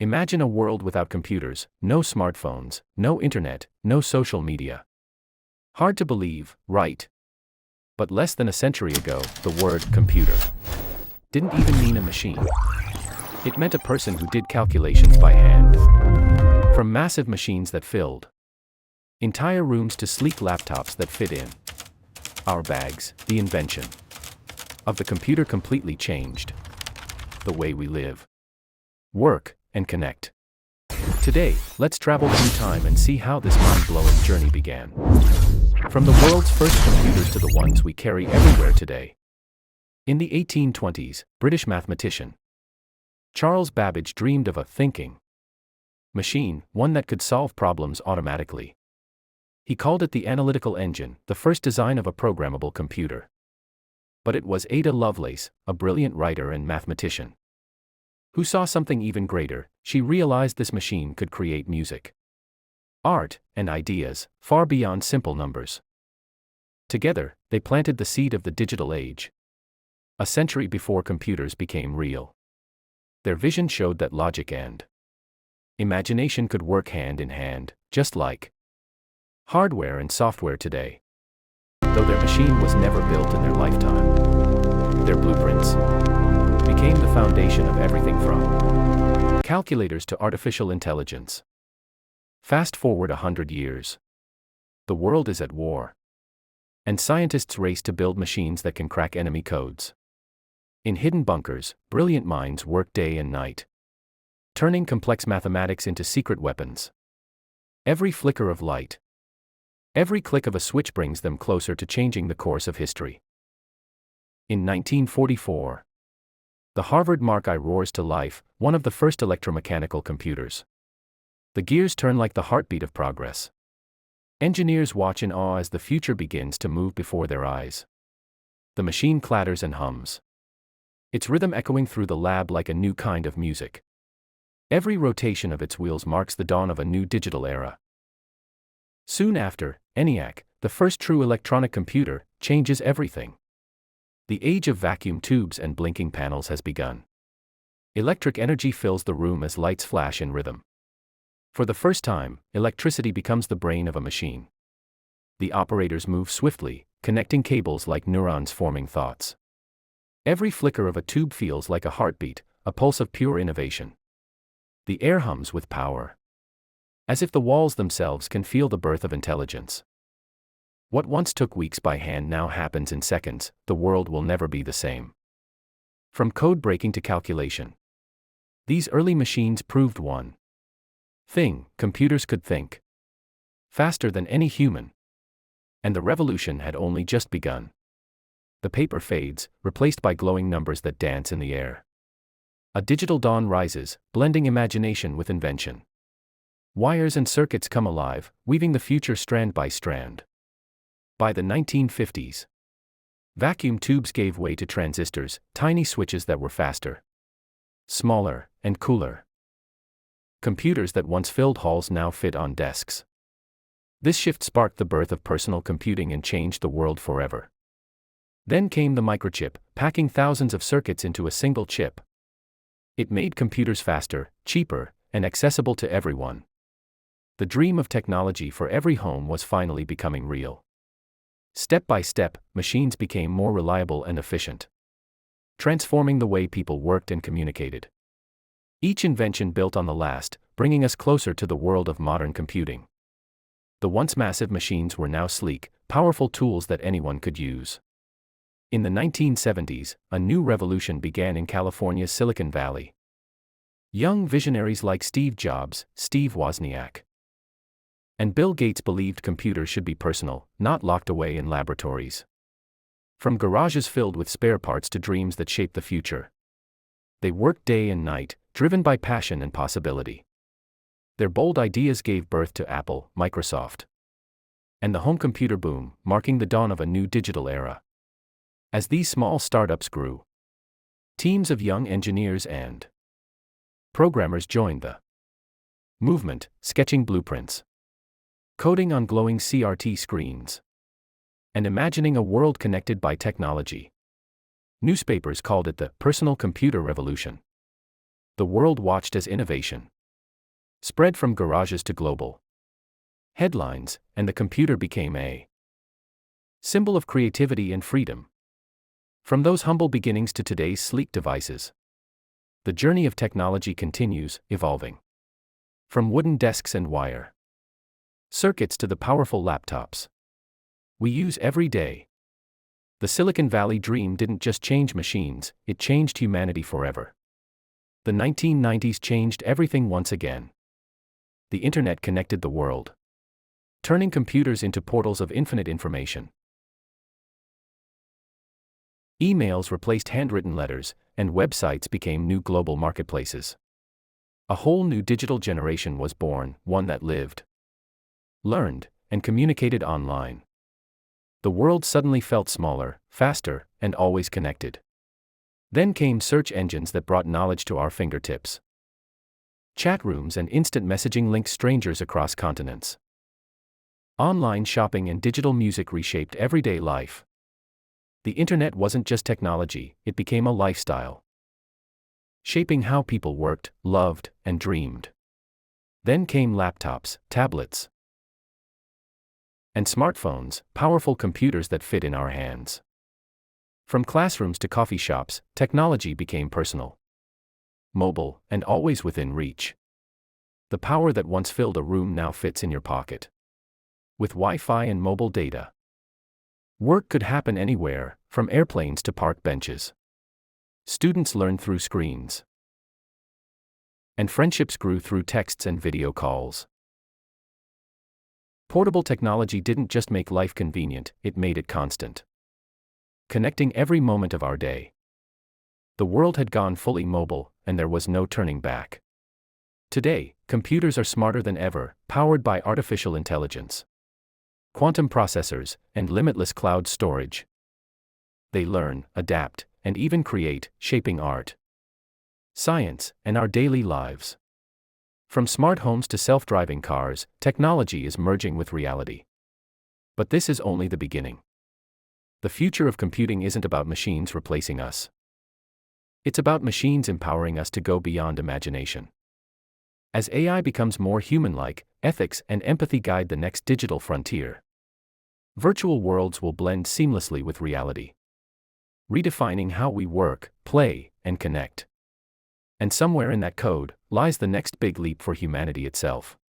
Imagine a world without computers, no smartphones, no internet, no social media. Hard to believe, right? But less than a century ago, the word computer didn't even mean a machine. It meant a person who did calculations by hand. From massive machines that filled entire rooms to sleek laptops that fit in our bags, the invention of the computer completely changed the way we live, work, and connect. Today, let's travel through time and see how this mind-blowing journey began. From the world's first computers to the ones we carry everywhere today. In the 1820s, British mathematician Charles Babbage dreamed of a thinking machine, one that could solve problems automatically. He called it the analytical engine, the first design of a programmable computer. But it was Ada Lovelace, a brilliant writer and mathematician, who saw something even greater. She realized this machine could create music, art, and ideas, far beyond simple numbers. Together, they planted the seed of the digital age, a century before computers became real. Their vision showed that logic and imagination could work hand in hand, just like hardware and software today. Though their machine was never built in their lifetime, their blueprints became the foundation of everything from calculators to artificial intelligence. Fast forward 100 years. The world is at war, and scientists race to build machines that can crack enemy codes. In hidden bunkers, brilliant minds work day and night, turning complex mathematics into secret weapons. Every flicker of light, every click of a switch brings them closer to changing the course of history. In 1944, the Harvard Mark I roars to life, one of the first electromechanical computers. The gears turn like the heartbeat of progress. Engineers watch in awe as the future begins to move before their eyes. The machine clatters and hums, its rhythm echoing through the lab like a new kind of music. Every rotation of its wheels marks the dawn of a new digital era. Soon after, ENIAC, the first true electronic computer, changes everything. The age of vacuum tubes and blinking panels has begun. Electric energy fills the room as lights flash in rhythm. For the first time, electricity becomes the brain of a machine. The operators move swiftly, connecting cables like neurons forming thoughts. Every flicker of a tube feels like a heartbeat, a pulse of pure innovation. The air hums with power, as if the walls themselves can feel the birth of intelligence. What once took weeks by hand now happens in seconds. The world will never be the same. From code breaking to calculation, these early machines proved one thing: computers could think faster than any human. And the revolution had only just begun. The paper fades, replaced by glowing numbers that dance in the air. A digital dawn rises, blending imagination with invention. Wires and circuits come alive, weaving the future strand by strand. By the 1950s, vacuum tubes gave way to transistors, tiny switches that were faster, smaller, and cooler. Computers that once filled halls now fit on desks. This shift sparked the birth of personal computing and changed the world forever. Then came the microchip, packing thousands of circuits into a single chip. It made computers faster, cheaper, and accessible to everyone. The dream of technology for every home was finally becoming real. Step by step, machines became more reliable and efficient, transforming the way people worked and communicated. Each invention built on the last, bringing us closer to the world of modern computing. The once massive machines were now sleek, powerful tools that anyone could use. In the 1970s, a new revolution began in California's Silicon Valley. Young visionaries like Steve Jobs, Steve Wozniak, and Bill Gates believed computers should be personal, not locked away in laboratories. From garages filled with spare parts to dreams that shape the future, they worked day and night, driven by passion and possibility. Their bold ideas gave birth to Apple, Microsoft, and the home computer boom, marking the dawn of a new digital era. As these small startups grew, teams of young engineers and programmers joined the movement, sketching blueprints, coding on glowing CRT screens, and imagining a world connected by technology. Newspapers called it the personal computer revolution. The world watched as innovation spread from garages to global headlines, and the computer became a symbol of creativity and freedom. From those humble beginnings to today's sleek devices, the journey of technology continues, evolving. From wooden desks and wire circuits to the powerful laptops we use every day, the Silicon Valley dream didn't just change machines, it changed humanity forever. The 1990s changed everything once again. The internet connected the world, turning computers into portals of infinite information. Emails replaced handwritten letters, and websites became new global marketplaces. A whole new digital generation was born, one that lived, learned, and communicated online. The world suddenly felt smaller, faster, and always connected. Then came search engines that brought knowledge to our fingertips. Chat rooms and instant messaging linked strangers across continents. Online shopping and digital music reshaped everyday life. The internet wasn't just technology, it became a lifestyle, shaping how people worked, loved, and dreamed. Then came laptops, tablets, and smartphones, powerful computers that fit in our hands. From classrooms to coffee shops, technology became personal, mobile, and always within reach. The power that once filled a room now fits in your pocket. With Wi-Fi and mobile data, work could happen anywhere, from airplanes to park benches. Students learned through screens, and friendships grew through texts and video calls. Portable technology didn't just make life convenient, it made it constant, connecting every moment of our day. The world had gone fully mobile, and there was no turning back. Today, computers are smarter than ever, powered by artificial intelligence, quantum processors, and limitless cloud storage. They learn, adapt, and even create, shaping art, science, and our daily lives. From smart homes to self-driving cars, technology is merging with reality. But this is only the beginning. The future of computing isn't about machines replacing us. It's about machines empowering us to go beyond imagination. As AI becomes more human-like, ethics and empathy guide the next digital frontier. Virtual worlds will blend seamlessly with reality, redefining how we work, play, and connect. And somewhere in that code lies the next big leap for humanity itself.